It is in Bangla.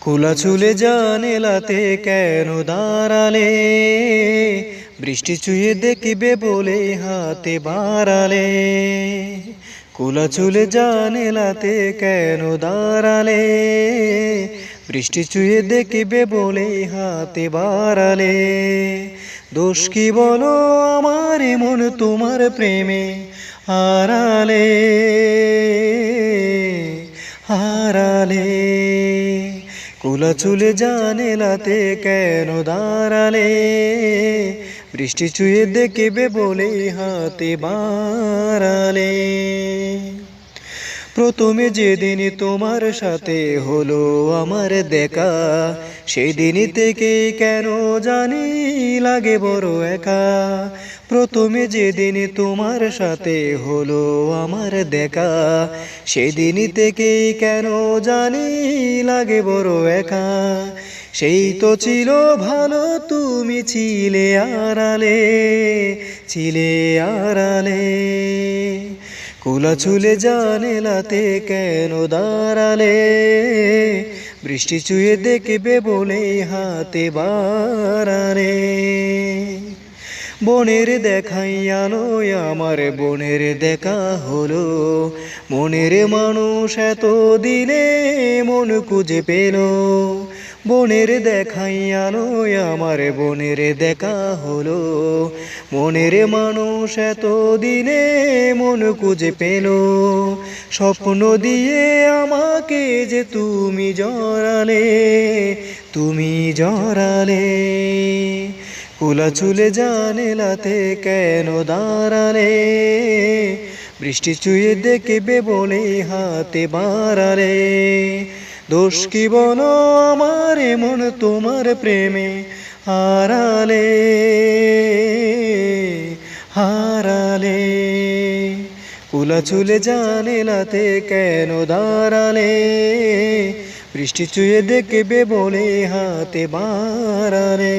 খোলা চুলে জানেলাতে কেন দাঁড়ালে? বৃষ্টি চুয়ে দেখবে বলে হাতে বাড়ালে। খোলা চুলে জানেলাতে কেন দাঁড়ালে? বৃষ্টি চুয়ে দেখবে বলে হাতে বাড়ালে। দোষ কি বলো আমার মন তোমার প্রেমে হারালে, হারালে। খোলা চুলে জানেলাতে কেন দাঁড়ালে? বৃষ্টি চুয়ে দেখবে বলে হাতে বাড়ালে। প্রথমে যেদিন তোমার সাথে হলো আমার দেখা, সেদিন থেকে কেন জানি লাগে বড় একা। প্রথমে যেদিন তোমার সাথে হলো আমার দেখা, সেদিন থেকে কেন জানি লাগে বড় একা। সেই তো ছিল ভালো, তুমি ছিলে আড়ালে, ছিলে আড়ালে। খোলা চুলে জানেলাতে কেন দাঁড়ালে? বৃষ্টি চুয়ে দেখবে বলে হাতে বাড়ালে। বনের দেখাই আলোয় আমার বনের দেখা হলো, মনের মানুষ এত দিনে মন খুঁজে পেল। বনের দেখাই আলোয় আমার বনের দেখা হলো, মনের মানুষ এত দিনে মন খুঁজে পেল। স্বপ্ন দিয়ে আমাকে যে তুমি জড়ালে, তুমি জড়ালে। খোলা চুলে জানেলাতে কেন দাঁড়ালে? বৃষ্টি চুয়ে দেখবে বলে হাতে বাড়ালে। দোষ কি বলো আমার মন তোমার প্রেমে হারালে, হারালে। খোলা চুলে জানেলাতে কেন দাঁড়ালে? বৃষ্টি চুয়ে দেখবে বলে হাতে বাড়ালে।